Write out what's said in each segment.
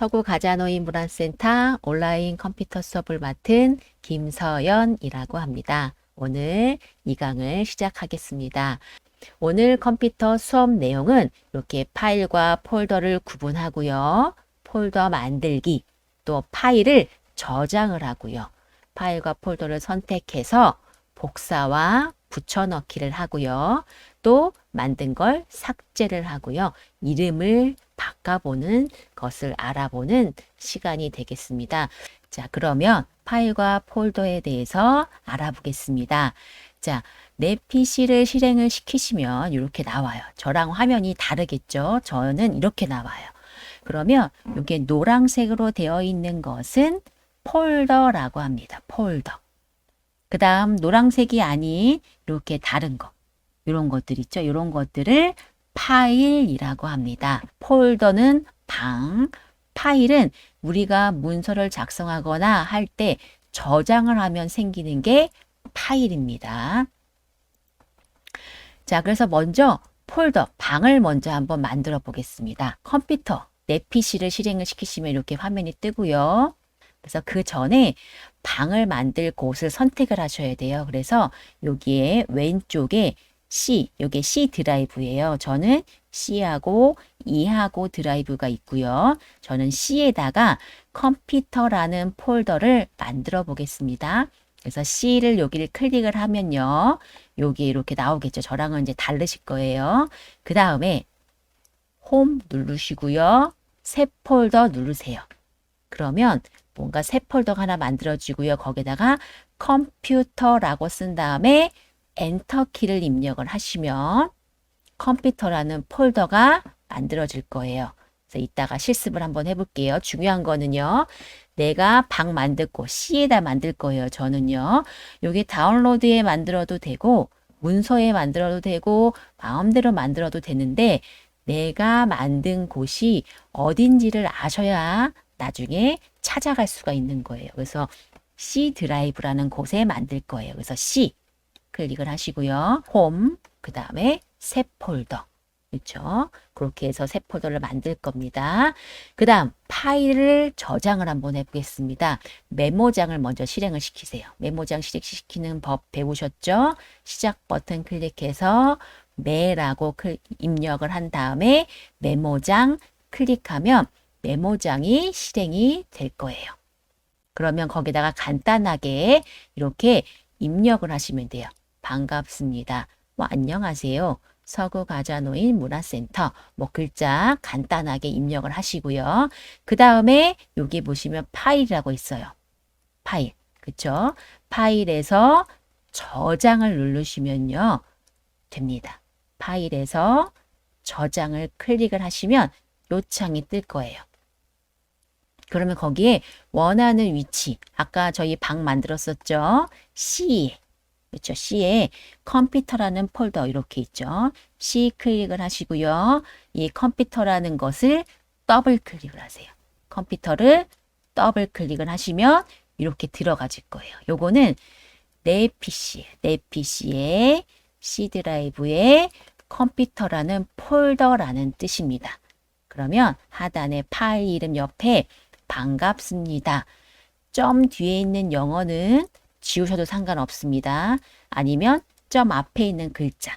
서구 가자노인 문화센터 온라인 컴퓨터 수업을 맡은 김서연이라고 합니다. 오늘 이 강을 시작하겠습니다. 오늘 컴퓨터 수업 내용은 이렇게 파일과 폴더를 구분하고요. 폴더 만들기, 또 파일을 저장을 하고요. 파일과 폴더를 선택해서 복사와 붙여넣기를 하고요. 또 만든 걸 삭제를 하고요. 이름을 바꿔보는 것을 알아보는 시간이 되겠습니다. 자, 그러면 파일과 폴더에 대해서 알아보겠습니다. 자, 내 PC를 실행을 시키시면 이렇게 나와요. 저랑 화면이 다르겠죠? 저는 이렇게 나와요. 그러면 이게 노란색으로 되어 있는 것은 폴더라고 합니다. 폴더. 그 다음 노란색이 아닌 이렇게 다른 거. 이런 것들 있죠? 이런 것들을 파일이라고 합니다. 폴더는 방, 파일은 우리가 문서를 작성하거나 할 때 저장을 하면 생기는 게 파일입니다. 자, 그래서 먼저 폴더, 방을 먼저 한번 만들어 보겠습니다. 컴퓨터, 내 PC를 실행을 시키시면 이렇게 화면이 뜨고요. 그래서 그 전에 방을 만들 곳을 선택을 하셔야 돼요. 그래서 여기에 왼쪽에 C, 여기 C 드라이브예요. 저는 C하고 E하고 드라이브가 있고요. 저는 C에다가 컴퓨터라는 폴더를 만들어 보겠습니다. 그래서 C를 여기를 클릭을 하면요. 여기 이렇게 나오겠죠. 저랑은 이제 다르실 거예요. 그 다음에 홈 누르시고요. 새 폴더 누르세요. 그러면 뭔가 새 폴더가 하나 만들어지고요. 거기다가 컴퓨터라고 쓴 다음에 엔터 키를 입력을 하시면 컴퓨터라는 폴더가 만들어질 거예요. 그래서 이따가 실습을 한번 해볼게요. 중요한 거는요. 내가 방 만들 곳 C에다 만들 거예요. 저는요. 여기 다운로드에 만들어도 되고 문서에 만들어도 되고 마음대로 만들어도 되는데 내가 만든 곳이 어딘지를 아셔야 나중에 찾아갈 수가 있는 거예요. 그래서 C 드라이브라는 곳에 만들 거예요. 그래서 C 클릭을 하시고요. 홈, 그 다음에 새 폴더. 그렇죠? 그렇게 해서 새 폴더를 만들 겁니다. 그 다음 파일을 저장을 한번 해보겠습니다. 메모장을 먼저 실행을 시키세요. 메모장 실행시키는 법 배우셨죠? 시작 버튼 클릭해서 메라고 입력을 한 다음에 메모장 클릭하면 메모장이 실행이 될 거예요. 그러면 거기다가 간단하게 이렇게 입력을 하시면 돼요. 반갑습니다. 안녕하세요. 서구 가자노인 문화센터. 글자 간단하게 입력을 하시고요. 그 다음에 여기 보시면 파일이라고 있어요. 파일. 그쵸? 파일에서 저장을 누르시면요. 됩니다. 파일에서 저장을 클릭을 하시면 요 창이 뜰 거예요. 그러면 거기에 원하는 위치, 아까 저희 방 만들었었죠? C, 그렇죠? C에 컴퓨터라는 폴더 이렇게 있죠? C 클릭을 하시고요. 이 컴퓨터라는 것을 더블 클릭을 하세요. 컴퓨터를 더블 클릭을 하시면 이렇게 들어가질 거예요. 요거는 내 PC에 C 드라이브에 컴퓨터라는 폴더라는 뜻입니다. 그러면 하단에 파일 이름 옆에 반갑습니다. 점 뒤에 있는 영어는 지우셔도 상관없습니다. 아니면 점 앞에 있는 글자.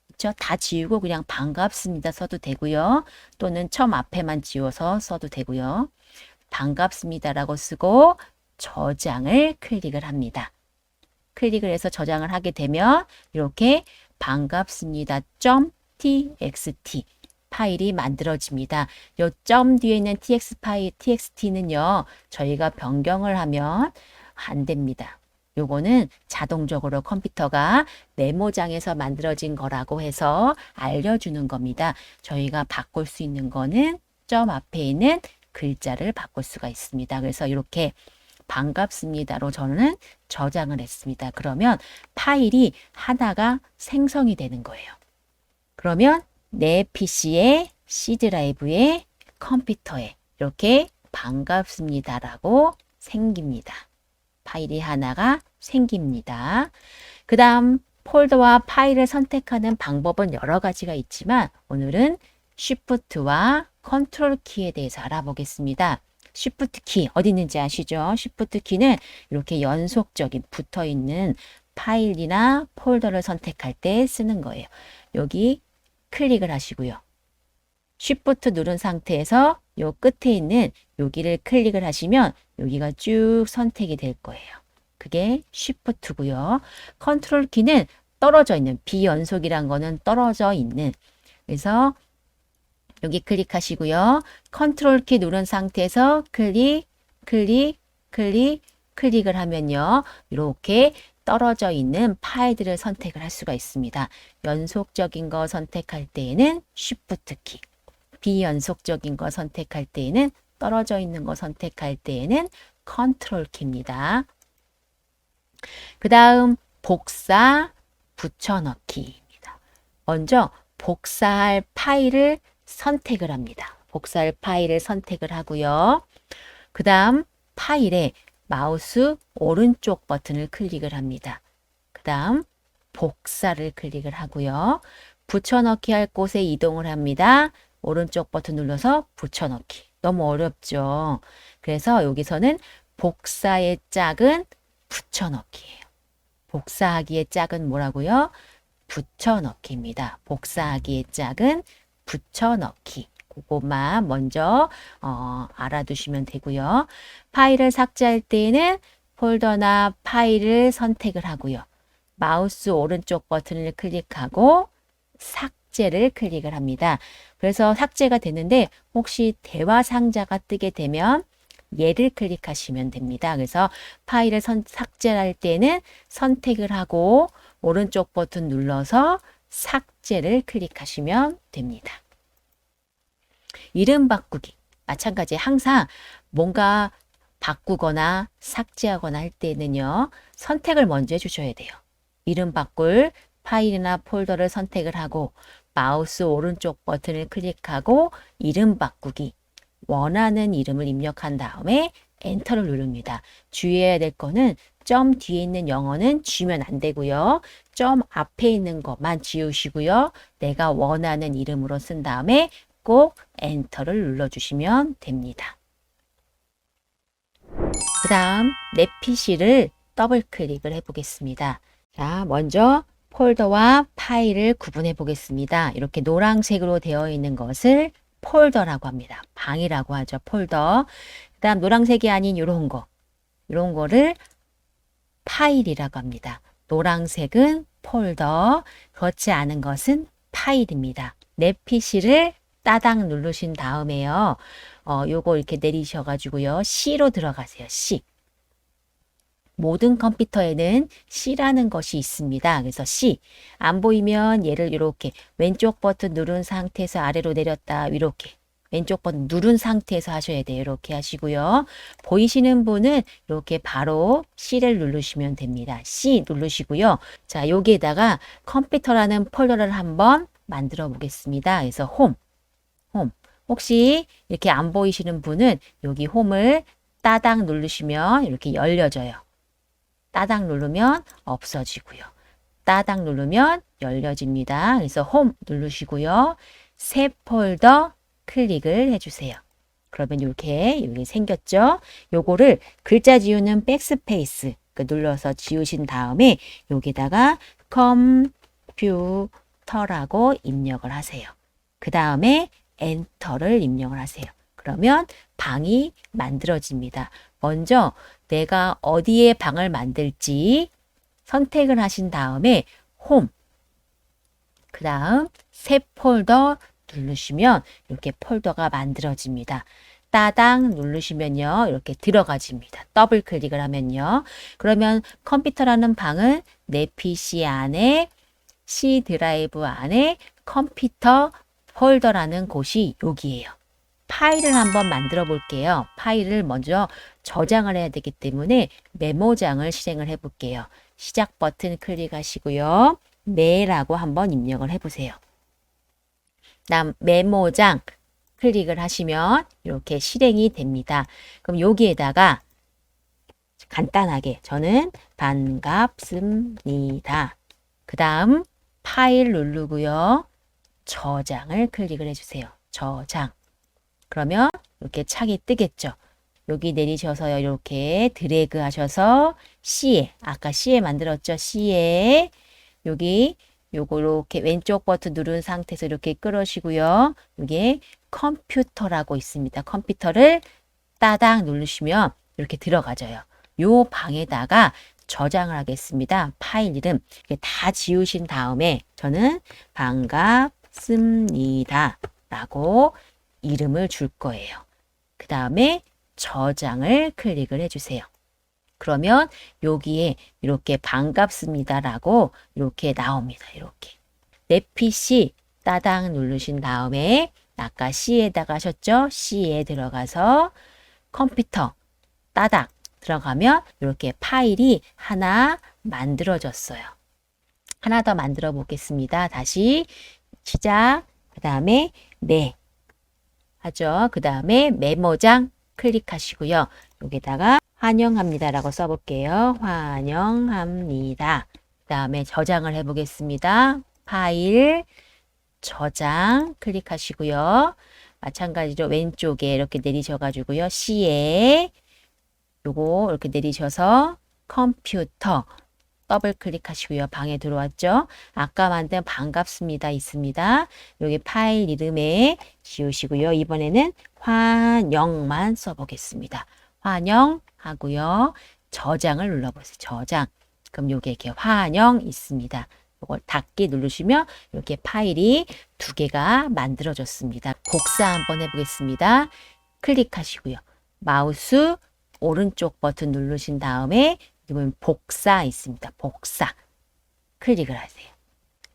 그렇죠? 다 지우고 그냥 반갑습니다 써도 되고요. 또는 점 앞에만 지워서 써도 되고요. 반갑습니다라고 쓰고 저장을 클릭을 합니다. 클릭을 해서 저장을 하게 되면 이렇게 반갑습니다.txt 파일이 만들어집니다. 요 점 뒤에 있는 txt는요. 저희가 변경을 하면 안 됩니다. 요거는 자동적으로 컴퓨터가 메모장에서 만들어진 거라고 해서 알려주는 겁니다. 저희가 바꿀 수 있는 거는 점 앞에 있는 글자를 바꿀 수가 있습니다. 그래서 이렇게 반갑습니다로 저는 저장을 했습니다. 그러면 파일이 하나가 생성이 되는 거예요. 그러면 내 PC에 C 드라이브에 컴퓨터에 이렇게 반갑습니다라고 생깁니다. 파일이 하나가 생깁니다. 그 다음 폴더와 파일을 선택하는 방법은 여러 가지가 있지만 오늘은 Shift와 컨트롤 키에 대해서 알아보겠습니다. 쉬프트 키 어디 있는지 아시죠? 쉬프트 키는 이렇게 연속적인 붙어 있는 파일이나 폴더를 선택할 때 쓰는 거예요. 여기 클릭을 하시고요. 쉬프트 누른 상태에서 요 끝에 있는 여기를 클릭을 하시면 여기가 쭉 선택이 될 거예요. 그게 쉬프트고요. 컨트롤 키는 떨어져 있는, 비연속이란 거는 떨어져 있는. 그래서 여기 클릭하시고요. 컨트롤 키 누른 상태에서 클릭을 하면요. 이렇게 떨어져 있는 파일들을 선택을 할 수가 있습니다. 연속적인 거 선택할 때에는 쉬프트 키, 비연속적인 거 선택할 때에는 떨어져 있는 거 선택할 때에는 컨트롤 키입니다. 그 다음 복사, 붙여넣기입니다. 먼저 복사할 파일을 선택을 합니다. 복사할 파일을 선택을 하고요. 그 다음 파일에 마우스 오른쪽 버튼을 클릭을 합니다. 그 다음 복사를 클릭을 하고요. 붙여넣기 할 곳에 이동을 합니다. 오른쪽 버튼 눌러서 붙여넣기. 너무 어렵죠? 그래서 여기서는 복사의 짝은 붙여넣기예요. 복사하기의 짝은 뭐라고요? 붙여넣기입니다. 복사하기의 짝은 붙여넣기. 그것만 먼저 알아두시면 되고요. 파일을 삭제할 때에는 폴더나 파일을 선택을 하고요. 마우스 오른쪽 버튼을 클릭하고 삭제를 클릭을 합니다. 그래서 삭제가 되는데 혹시 대화 상자가 뜨게 되면 얘를 클릭하시면 됩니다. 그래서 파일을 삭제할 때는 선택을 하고 오른쪽 버튼 눌러서 삭제를 클릭하시면 됩니다. 이름 바꾸기. 마찬가지 항상 뭔가 바꾸거나 삭제하거나 할 때는요. 선택을 먼저 해주셔야 돼요. 이름 바꿀 파일이나 폴더를 선택을 하고 마우스 오른쪽 버튼을 클릭하고 이름 바꾸기. 원하는 이름을 입력한 다음에 엔터를 누릅니다. 주의해야 될 거는 점 뒤에 있는 영어는 지우면 안 되고요. 점 앞에 있는 것만 지우시고요. 내가 원하는 이름으로 쓴 다음에 꼭 엔터를 눌러주시면 됩니다. 그 다음 내 PC를 더블 클릭을 해보겠습니다. 자, 먼저 폴더와 파일을 구분해 보겠습니다. 이렇게 노란색으로 되어 있는 것을 폴더라고 합니다. 방이라고 하죠. 폴더. 그 다음 노란색이 아닌 이런 거를 파일이라고 합니다. 노란색은 폴더, 그렇지 않은 것은 파일입니다. 내 PC를 따당 누르신 다음에요. 요거 이렇게 내리셔가지고요. C로 들어가세요. C. 모든 컴퓨터에는 C라는 것이 있습니다. 그래서 C. 안 보이면 얘를 이렇게 왼쪽 버튼 누른 상태에서 아래로 내렸다. 이렇게. 왼쪽 버튼 누른 상태에서 하셔야 돼요. 이렇게 하시고요. 보이시는 분은 이렇게 바로 C를 누르시면 됩니다. C 누르시고요. 자, 여기에다가 컴퓨터라는 폴더를 한번 만들어 보겠습니다. 그래서 홈. 혹시 이렇게 안 보이시는 분은 여기 홈을 따당 누르시면 이렇게 열려져요. 따당 누르면 없어지고요. 따당 누르면 열려집니다. 그래서 홈 누르시고요. 새 폴더 클릭을 해주세요. 그러면 이렇게 여기 생겼죠? 요거를 글자 지우는 백스페이스 눌러서 지우신 다음에 여기다가 컴퓨터라고 입력을 하세요. 그 다음에 엔터를 입력을 하세요. 그러면 방이 만들어집니다. 먼저 내가 어디에 방을 만들지 선택을 하신 다음에 홈, 그 다음 새 폴더 누르시면 이렇게 폴더가 만들어집니다. 따당 누르시면요. 이렇게 들어가집니다. 더블 클릭을 하면요. 그러면 컴퓨터라는 방은 내 PC 안에 C 드라이브 안에 컴퓨터 폴더라는 곳이 여기예요. 파일을 한번 만들어 볼게요. 파일을 먼저 저장을 해야 되기 때문에 메모장을 실행을 해 볼게요. 시작 버튼 클릭하시고요. 네라고 한번 입력을 해보세요. 다음 메모장 클릭을 하시면 이렇게 실행이 됩니다. 그럼 여기에다가 간단하게 저는 반갑습니다. 그 다음 파일 누르고요. 저장을 클릭을 해주세요. 저장. 그러면 이렇게 창이 뜨겠죠. 여기 내리셔서요. 이렇게 드래그 하셔서 C에, 아까 C에 만들었죠. C에 여기 요거 이렇게 왼쪽 버튼 누른 상태에서 이렇게 끌으시고요. 여기에 컴퓨터라고 있습니다. 컴퓨터를 따당 누르시면 이렇게 들어가져요. 요 방에다가 저장을 하겠습니다. 파일 이름 이렇게 다 지우신 다음에 저는 반갑습니다 라고 이름을 줄 거예요. 그 다음에 저장을 클릭을 해주세요. 그러면 여기에 이렇게 반갑습니다라고 이렇게 나옵니다. 이렇게. 내 PC 따당 누르신 다음에 아까 C에다가 하셨죠? C에 들어가서 컴퓨터 따당 들어가면 이렇게 파일이 하나 만들어졌어요. 하나 더 만들어 보겠습니다. 다시 시작. 그 다음에 네 하죠. 그 다음에 메모장 클릭하시고요. 여기다가 환영합니다라고 써볼게요. 환영합니다. 그 다음에 저장을 해보겠습니다. 파일, 저장 클릭하시고요. 마찬가지로 왼쪽에 이렇게 내리셔가지고요. C에 요거 이렇게 내리셔서 컴퓨터 더블 클릭하시고요. 방에 들어왔죠. 아까 만든 반갑습니다 있습니다. 여기 파일 이름에 지우시고요. 이번에는 환영만 써보겠습니다. 환영하고요. 저장을 눌러보세요. 저장. 그럼 여기 이렇게 환영 있습니다. 이걸 닫기 누르시면 이렇게 파일이 두 개가 만들어졌습니다. 복사 한번 해보겠습니다. 클릭하시고요. 마우스 오른쪽 버튼 누르신 다음에 이번 복사 있습니다. 복사. 클릭을 하세요.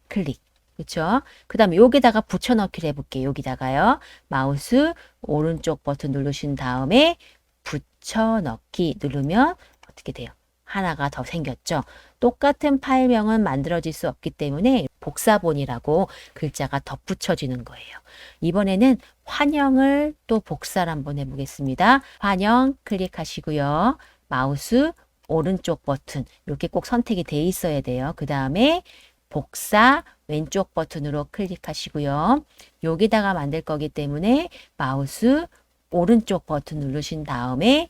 클릭. 그렇죠? 그 다음에 여기다가 붙여넣기를 해볼게요. 여기다가요. 마우스 오른쪽 버튼 누르신 다음에 붙여넣기 누르면 어떻게 돼요? 하나가 더 생겼죠. 똑같은 파일명은 만들어질 수 없기 때문에 복사본이라고 글자가 덧붙여지는 거예요. 이번에는 환영을 또 복사를 한번 해보겠습니다. 환영 클릭하시고요. 마우스 오른쪽 버튼 이렇게 꼭 선택이 돼 있어야 돼요. 그 다음에 복사 왼쪽 버튼으로 클릭하시고요. 여기다가 만들 거기 때문에 마우스 오른쪽 버튼 누르신 다음에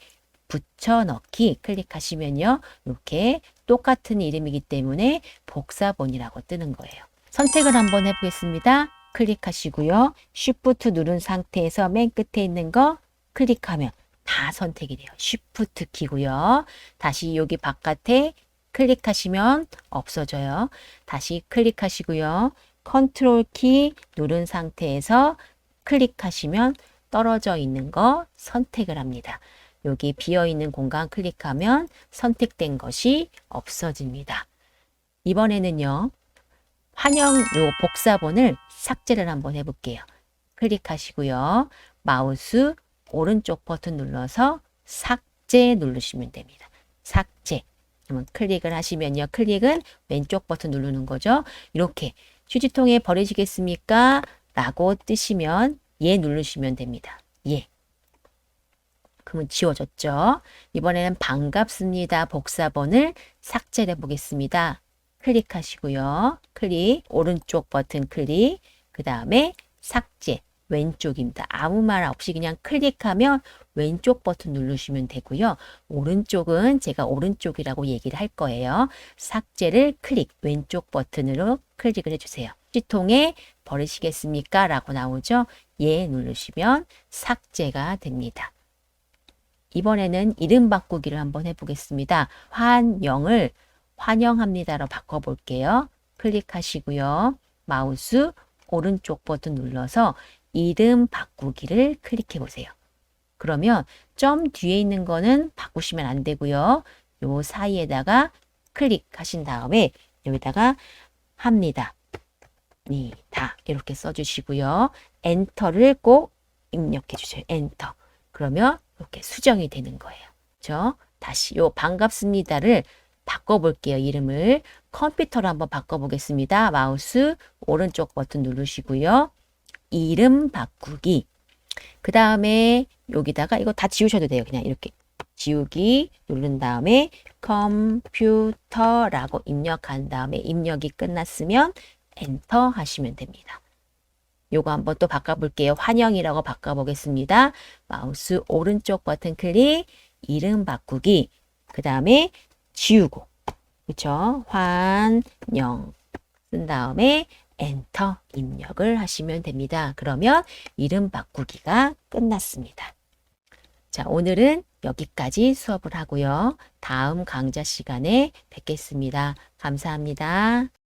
붙여넣기 클릭하시면요. 이렇게 똑같은 이름이기 때문에 복사본이라고 뜨는 거예요. 선택을 한번 해보겠습니다. 클릭하시고요. Shift 누른 상태에서 맨 끝에 있는 거 클릭하면 다 선택이 돼요. Shift 키고요. 다시 여기 바깥에 클릭하시면 없어져요. 다시 클릭하시고요. 컨트롤 키 누른 상태에서 클릭하시면 떨어져 있는 거 선택을 합니다. 여기 비어있는 공간 클릭하면 선택된 것이 없어집니다. 이번에는요. 환영 요 복사본을 삭제를 한번 해볼게요. 클릭하시고요. 마우스 오른쪽 버튼 눌러서 삭제 누르시면 됩니다. 삭제. 그러면 클릭을 하시면요. 클릭은 왼쪽 버튼 누르는 거죠. 이렇게 휴지통에 버리시겠습니까? 라고 뜨시면 예 누르시면 됩니다. 예. 그러면 지워졌죠. 이번에는 반갑습니다. 복사본을 삭제해 보겠습니다. 클릭하시고요. 클릭, 오른쪽 버튼 클릭, 그 다음에 삭제, 왼쪽입니다. 아무 말 없이 그냥 클릭하면 왼쪽 버튼 누르시면 되고요. 오른쪽은 제가 오른쪽이라고 얘기를 할 거예요. 삭제를 클릭, 왼쪽 버튼으로 클릭을 해주세요. 휴지통에 버리시겠습니까? 라고 나오죠. 예 누르시면 삭제가 됩니다. 이번에는 이름 바꾸기를 한번 해보겠습니다. 환영을 환영합니다로 바꿔볼게요. 클릭하시고요. 마우스 오른쪽 버튼 눌러서 이름 바꾸기를 클릭해 보세요. 그러면 점 뒤에 있는 거는 바꾸시면 안 되고요. 요 사이에다가 클릭하신 다음에 여기다가 합니다. 니다 이렇게 써주시고요. 엔터를 꼭 입력해 주세요. 엔터. 그러면 이렇게 수정이 되는 거예요. 그렇죠? 다시 요 반갑습니다를 바꿔볼게요. 이름을 컴퓨터로 한번 바꿔보겠습니다. 마우스 오른쪽 버튼 누르시고요. 이름 바꾸기. 그 다음에 여기다가 이거 다 지우셔도 돼요. 그냥 이렇게 지우기 누른 다음에 컴퓨터라고 입력한 다음에 입력이 끝났으면 엔터 하시면 됩니다. 요거 한번 또 바꿔볼게요. 환영이라고 바꿔보겠습니다. 마우스 오른쪽 버튼 클릭, 이름 바꾸기, 그 다음에 지우고, 그쵸? 환영 쓴 다음에 엔터 입력을 하시면 됩니다. 그러면 이름 바꾸기가 끝났습니다. 자, 오늘은 여기까지 수업을 하고요. 다음 강좌 시간에 뵙겠습니다. 감사합니다.